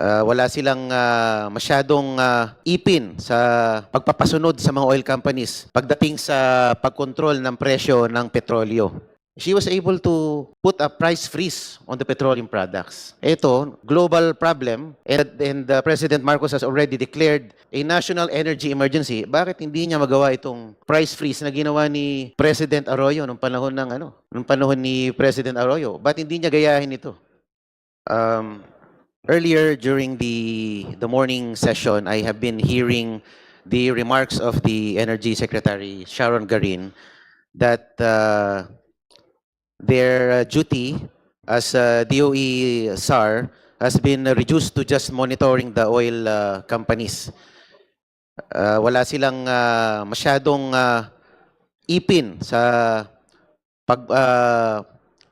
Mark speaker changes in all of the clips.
Speaker 1: wala silang masyadong ipin sa pagpapasunod sa mga oil companies pagdating sa pagkontrol ng presyo ng petrolyo. She was able to put a price freeze on the petroleum products. Ito, global problem, and President Marcos has already declared a national energy emergency. Bakit hindi niya magawa itong price freeze na ginawa ni President Arroyo nung panahon ni President Arroyo? Bakit hindi niya gayahin ito? Earlier during the morning session, I have been hearing the remarks of the Energy Secretary Sharon Garin that their duty as DOE SAR has been reduced to just monitoring the oil companies. Wala silang masyadong ipin sa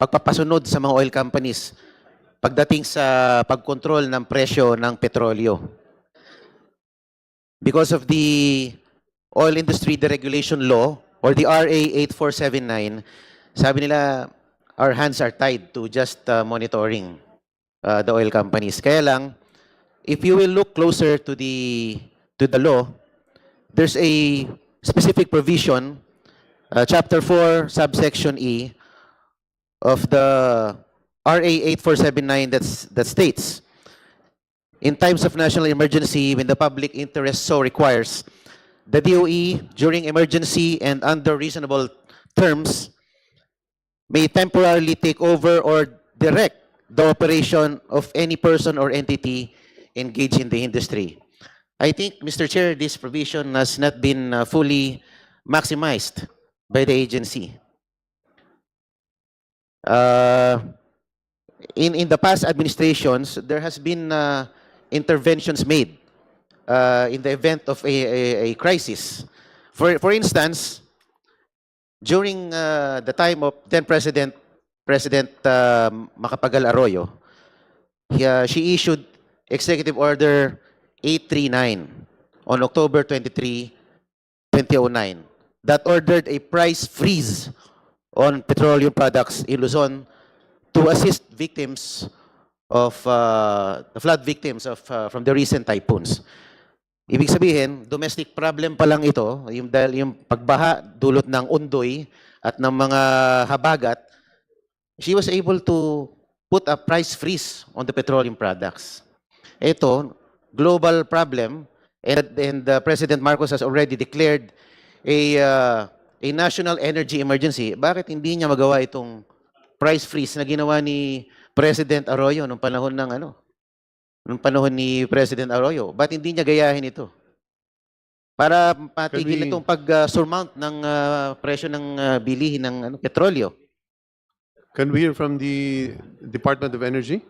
Speaker 1: pagpapasunod sa mga oil companies pagdating sa pagkontrol ng presyo ng petrolyo. Because of the Oil Industry Deregulation Law or the RA 8479, sabi nila our hands are tied to just monitoring the oil companies. Kaya lang, if you will look closer to the law, there's a specific provision, Chapter 4, subsection E of the RA 8479 that states, in times of national emergency, when the public interest so requires, the DOE, during emergency and under reasonable terms, may temporarily take over or direct the operation of any person or entity engaged in the industry. I think, Mr. Chair, this provision has not been fully maximized by the agency. In the past administrations, there has been interventions made in the event of a crisis. For instance, during the time of then President Macapagal Arroyo, she issued Executive Order 839 on October 23, 2009 that ordered a price freeze on petroleum products in Luzon to assist victims of the flood victims from the recent typhoons. Ibig sabihin, domestic problem pa lang ito, dahil yung pagbaha dulot ng undoy at ng mga habagat, she was able to put a price freeze on the petroleum products. Ito, global problem, and President Marcos has already declared a national energy emergency. Bakit hindi niya magawa itong price freeze na ginawa ni President Arroyo nung panahon ni President Arroyo? Bakit hindi niya gayahin ito? Para patigil itong pag-surmount ng presyo ng bilihin ng petrolyo.
Speaker 2: Can we hear from the Department of Energy?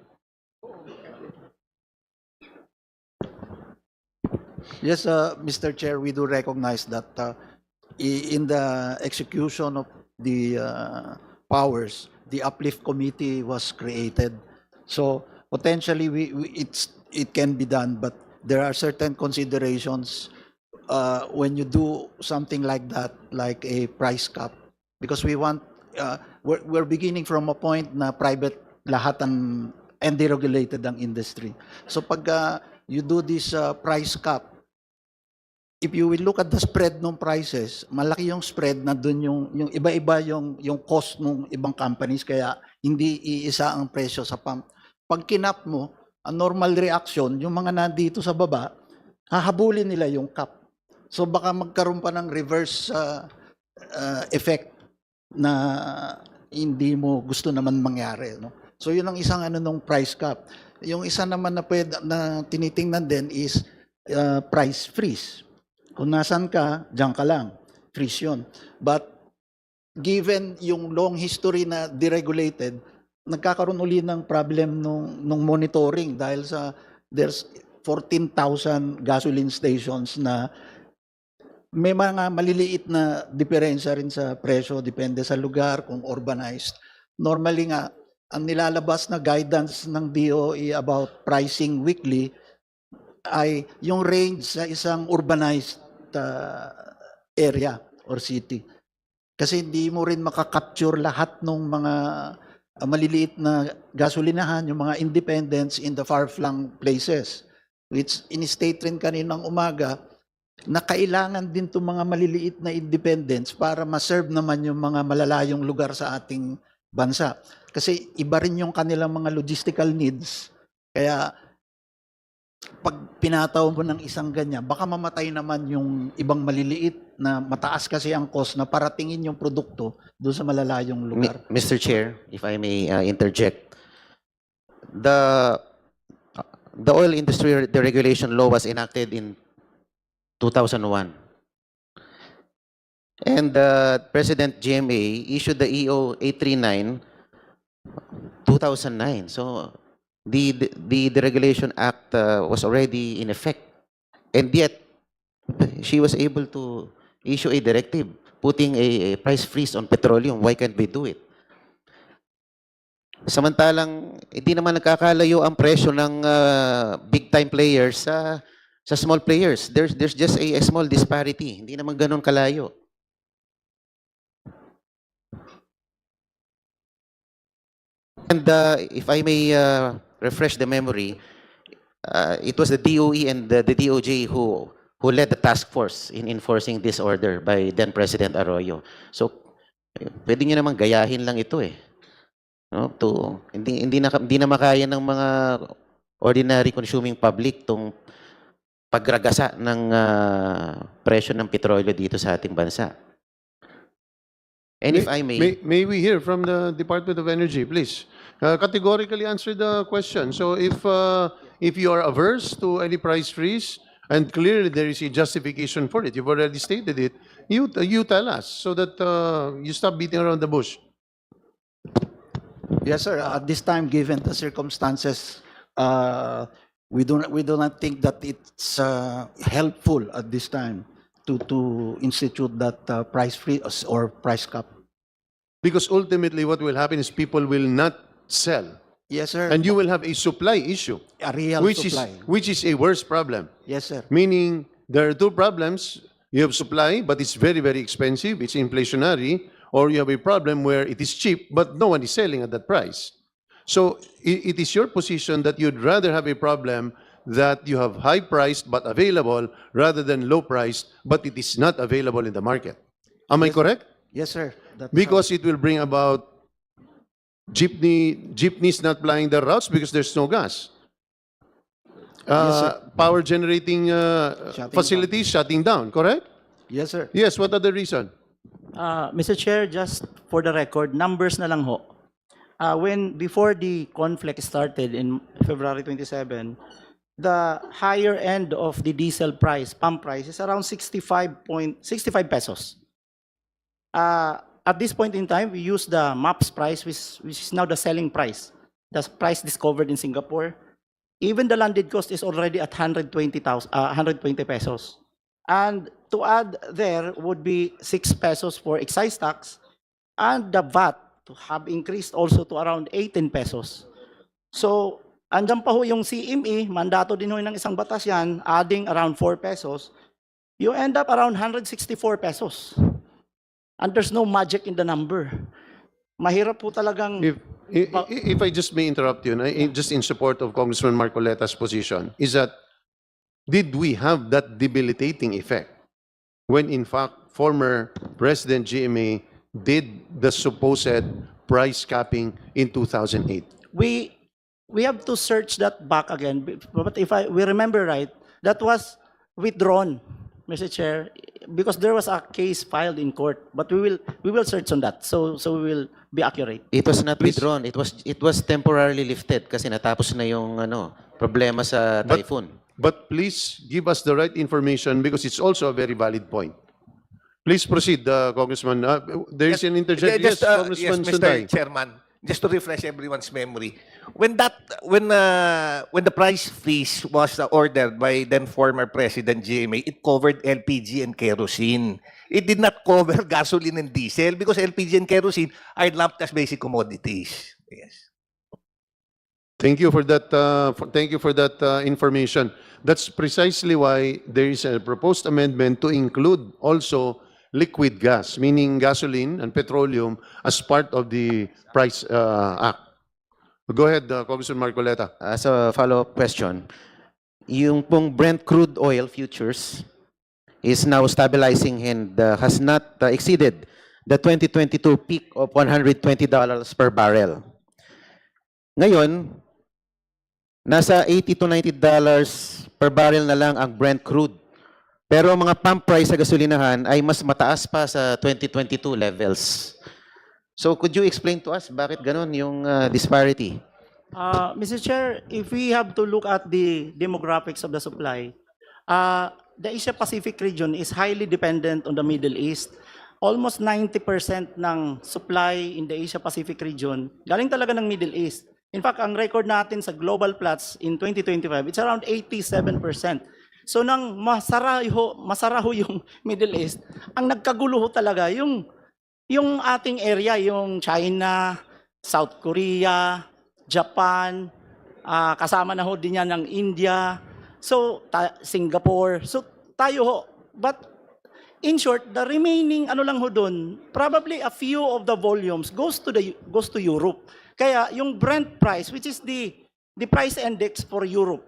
Speaker 3: Yes, Mr. Chair, we do recognize that in the execution of the powers, the Uplift Committee was created. So potentially, it can be done, but there are certain considerations when you do something like that, like a price cap, because we want we're beginning from a point na private lahat and deregulated ang industry. So pag you do this price cap, if you will look at the spread ng prices, malaki yung spread na dun yung iba-iba yung cost ng ibang companies, kaya hindi iisa ang presyo sa pump. Pag kinap mo, ang normal reaction, yung mga nandito sa baba, hahabulin nila yung cap. So baka magkaroon pa ng reverse effect na hindi mo gusto naman mangyari. No? So yun ang isang nung price cap. Yung isa naman na tinitingnan din is price freeze. Kung nasan ka, diyan ka lang. Freeze yun. But given yung long history na deregulated, nagkakaroon uli ng problem nung monitoring dahil there's 14,000 gasoline stations na may mga maliliit na diferensya rin sa presyo, depende sa lugar, kung urbanized. Normally nga, ang nilalabas na guidance ng DOE about pricing weekly ay yung range sa isang urbanized area or city. Kasi hindi mo rin makakapture lahat ng mga maliliit na gasolinahan, yung mga independents in the far-flung places. Which in-state rin kaninang umaga na kailangan din itong mga maliliit na independents para ma-serve naman yung mga malalayong lugar sa ating bansa. Kasi iba rin yung kanilang mga logistical needs. Kaya pag pinataw mo ng isang ganyan, baka mamatay naman yung ibang maliliit na mataas kasi ang cost na paratingin yung produkto doon sa malalayong lugar.
Speaker 1: Mr. Chair, if I may interject, the the oil industry deregulation law was enacted in 2001. And President GMA issued the EO 839 2009. So the Deregulation Act was already in effect. And yet she was able to issue a directive putting a price freeze on petroleum. Why can't we do it? Samantalang hindi naman nagkakalayo ang presyo ng big time players sa small players. There's just a small disparity. Hindi naman ganun kalayo. And if I may refresh the memory, it was the DOE and the DOJ who led the task force in enforcing this order by then President Arroyo. So pwede niyo naman gayahin lang ito eh. No, hindi na makaya ng mga ordinary consuming public tong pagragasa ng presyo ng petrolyo dito sa ating bansa. And if I may,
Speaker 2: May we hear from the Department of Energy, please? Categorically answer the question. So if you are averse to any price freeze, and clearly there is a justification for it, you've already stated it, you tell us so that you stop beating around the bush.
Speaker 3: Yes, sir. At this time, given the circumstances, we do not think that it's helpful at this time to institute that price freeze or price cap.
Speaker 2: Because ultimately what will happen is people will not sell.
Speaker 3: Yes, sir.
Speaker 2: And you will have a supply issue,
Speaker 3: A real supply.
Speaker 2: which is a worse problem.
Speaker 3: Yes, sir.
Speaker 2: Meaning there are two problems. You have supply, but it's very, very expensive. It's inflationary. Or you have a problem where it is cheap, but no one is selling at that price. So it is your position that you'd rather have a problem that you have high priced but available rather than low priced, but it is not available in the market. Am I correct?
Speaker 3: Yes, sir. That's
Speaker 2: Because it will bring about jeepneys not plying their routes because there's no gas.
Speaker 3: sir.
Speaker 2: Power generating
Speaker 3: Shutting
Speaker 2: facilities shutting down, correct?
Speaker 3: Yes, sir.
Speaker 2: Yes, what other reason?
Speaker 4: Mr. Chair, just for the record, numbers na lang ho. Before the conflict started in February 27, the higher end of the diesel price, pump price, is around 65 pesos. At this point in time, we use the MAPS price, which is now the selling price, the price discovered in Singapore. Even the landed cost is already at 120 pesos. And to add there would be 6 pesos for excise tax, and the VAT to have increased also to around 18 pesos. So, andyan pa ho yung CME, mandato din ho ng isang batas yan, adding around 4 pesos, you end up around 164 pesos. And there's no magic in the number. Mahirap po talagang...
Speaker 2: If I just may interrupt you, just in support of Congressman Marcoleta's position, is that did we have that debilitating effect when in fact former President GMA did the supposed price capping in 2008?
Speaker 4: We have to search that back again. But if we remember right, that was withdrawn, Mr. Chair, because there was a case filed in court. But we will search on that. So we will be accurate.
Speaker 1: it was not withdrawn. It was temporarily lifted kasi natapos na yung problema sa typhoon.
Speaker 2: But please give us the right information because it's also a very valid point. Please proceed, Congressman. There is an interjection. Yes, Congressman
Speaker 5: Mr.
Speaker 2: Sunday.
Speaker 5: Chairman, just to refresh everyone's memory, when the price freeze was ordered by then former President GMA, it covered LPG and kerosene. It did not cover gasoline and diesel because LPG and kerosene are lumped as basic commodities. Yes.
Speaker 2: Thank you for that. Thank you for that information. That's precisely why there is a proposed amendment to include also liquid gas, meaning gasoline and petroleum, as part of the price act. Go ahead, Congressman Marcoleta.
Speaker 1: As a follow-up question, yung pong Brent crude oil futures is now stabilizing and has not exceeded the 2022 peak of $120 per barrel. Ngayon, nasa $80 to $90 per barrel na lang ang Brent crude. Pero ang mga pump price sa gasolinahan ay mas mataas pa sa 2022 levels. So could you explain to us bakit ganun yung disparity?
Speaker 4: Mr. Chair, if we have to look at the demographics of the supply, the Asia-Pacific region is highly dependent on the Middle East. Almost 90% ng supply in the Asia-Pacific region galing talaga ng Middle East. In fact, ang record natin sa global Platts in 2025, it's around 87%. So nang masaraho yung Middle East, ang nagkagulo talaga yung ating area, yung China, South Korea, Japan, kasama na ho din yan ng India, so Singapore. So tayo ho. But in short, the remaining ano lang ho doon, probably a few of the volumes goes to Europe. Kaya yung Brent price, which is the price index for Europe,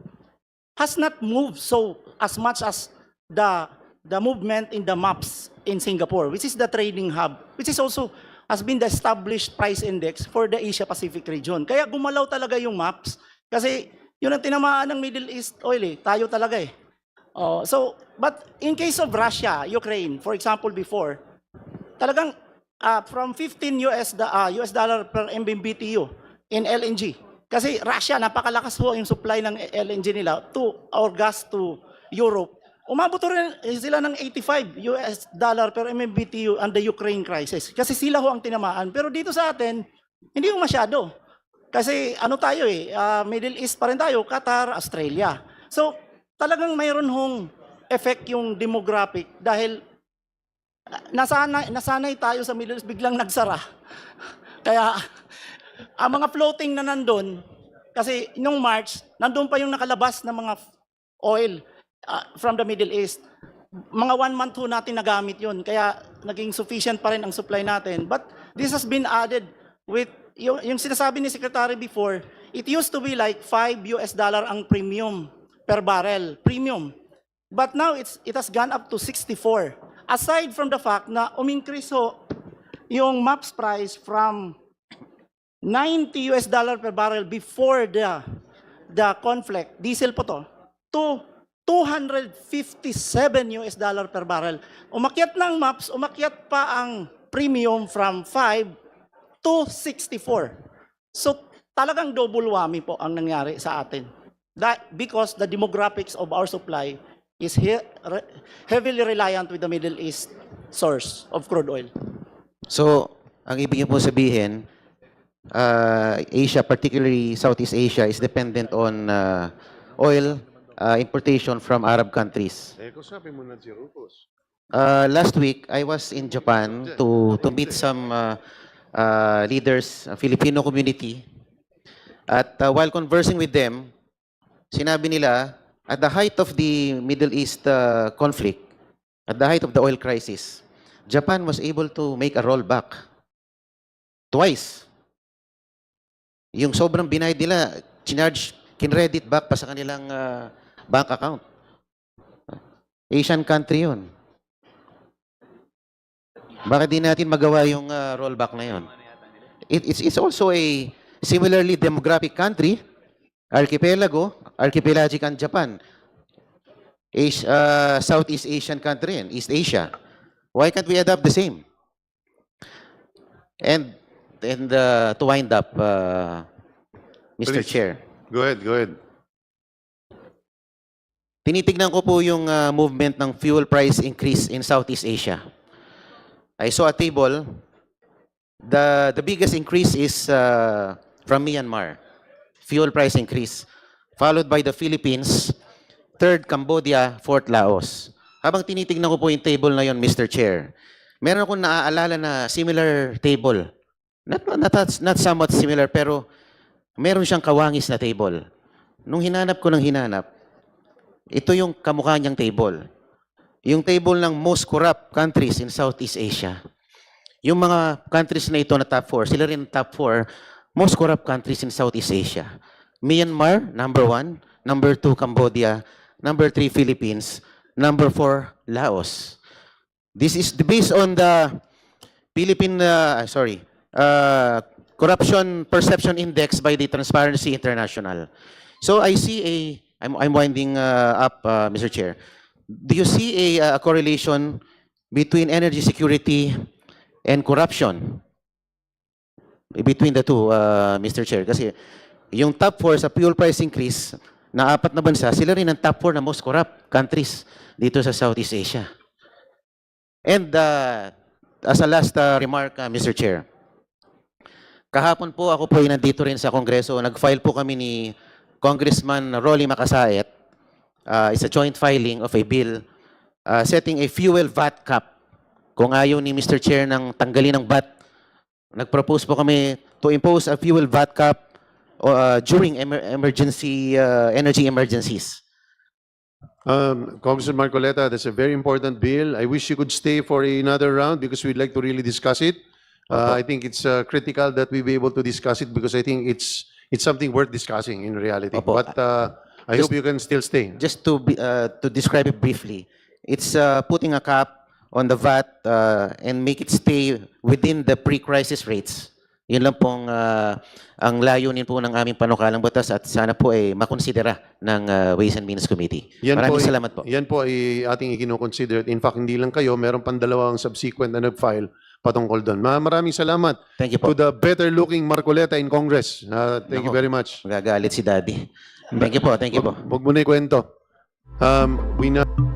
Speaker 4: has not moved so as much as the movement in the MAPS in Singapore, which is the trading hub, which is also has been the established price index for the Asia-Pacific region. Kaya gumalaw talaga yung MAPS kasi yun ang tinamaan ng Middle East oil tayo talaga but in case of Russia, Ukraine, for example before, talagang from 15 US dollar per MMBTU in LNG. Kasi Russia, napakalakas ho yung supply ng LNG nila or gas to Europe. Umabot rin sila ng 85 US dollar per MMBTU on the Ukraine crisis. Kasi sila ho ang tinamaan. Pero dito sa atin, hindi ho masyado. Kasi ano tayo Middle East pa rin tayo, Qatar, Australia. So talagang mayroon hong effect yung demographic dahil nasanay tayo sa Middle East, biglang nagsara. Kaya ang mga floating na nandun, kasi nung March, nandun pa yung nakalabas na mga oil from the Middle East. Mga 1 month ho natin nagamit yun, kaya naging sufficient pa rin ang supply natin. But this has been added with, yung sinasabi ni Secretary before, it used to be like $5 ang premium per barrel, premium. But now it has gone up to 64. Aside from the fact na umingkrease ho yung MAPS price from $90 per barrel before the conflict, diesel po to $257 per barrel. Umakyat ng MAPS, umakyat pa ang premium from 5 to 64. So talagang double whammy po ang nangyari sa atin. Because the demographics of our supply is heavily reliant with the Middle East source of crude oil.
Speaker 1: So, ang ibig niyo po sabihin, Asia, particularly Southeast Asia, is dependent on oil importation from Arab countries. Last week, I was in Japan to meet some leaders, Filipino community. At while conversing with them, sinabi nila, at the height of the Middle East conflict, at the height of the oil crisis, Japan was able to make a rollback twice. Yung sobrang binayad nila, kinredit back pa sa kanilang bank account. Asian country yun. Bakit di natin magawa yung rollback na yun? It's also a similarly demographic country, archipelagic ang Japan. Southeast Asian country yan, East Asia. Why can't we adopt the same? And to wind up, Mr.
Speaker 2: Please.
Speaker 1: Chair,
Speaker 2: Go ahead.
Speaker 1: tinitignan ko po yung movement ng fuel price increase in Southeast Asia. I saw a table. The biggest increase is from Myanmar. Fuel price increase. Followed by the Philippines. Third, Cambodia. Fourth, Laos. Habang tinitignan ko po yung table na yon, Mr. Chair, meron akong naaalala na similar table. Not somewhat similar, pero meron siyang kawangis na table. Nung hinanap ko ng hinanap, ito yung kamukha niyang table. yung table ng most corrupt countries in Southeast Asia. Yung mga countries na ito na top 4, sila rin top 4 most corrupt countries in Southeast Asia. Myanmar, number 1. Number 2, Cambodia. Number 3, Philippines. Number 4, Laos. This is based on the Philippine, Corruption Perception Index by the Transparency International. So I see I'm winding up, Mr. Chair. Do you see a correlation between energy security and corruption? Between the two, Mr. Chair. Kasi yung top 4 sa fuel price increase na 4 na bansa, sila rin ang top 4 na most corrupt countries dito sa Southeast Asia. And as a last remark, Mr. Chair, kahapon po ako po ay nandito rin sa Kongreso. Nag-file po kami ni Congressman Rolly Macasaet. It's a joint filing of a bill setting a fuel VAT cap. Kung ayaw ni Mr. Chair ng tanggalin ng VAT, nag-propose po kami to impose a fuel VAT cap during energy emergencies.
Speaker 2: Congressman Marcoleta, that's a very important bill. I wish you could stay for another round because we'd like to really discuss it. I think it's critical that we be able to discuss it because I think it's something worth discussing in reality.
Speaker 1: Opo.
Speaker 2: But I hope you can still stay.
Speaker 1: Just to describe it briefly, it's putting a cap on the VAT and make it stay within the pre-crisis rates. Yun lang pong ang layunin po ng aming panukalang batas at sana po ay makonsidera ng Ways and Means Committee. Maraming salamat po.
Speaker 2: Yan po ay ating ikinoconsider. In fact, hindi lang kayo, meron pang dalawang subsequent na nag-file patungkol doon. Maraming salamat
Speaker 1: Thank you po.
Speaker 2: to the better-looking Marcoleta in Congress. Thank you
Speaker 1: Nako.
Speaker 2: very much.
Speaker 1: Magagalit si Daddy. Thank you po, thank you po.
Speaker 2: Wag mo na ikwento. We now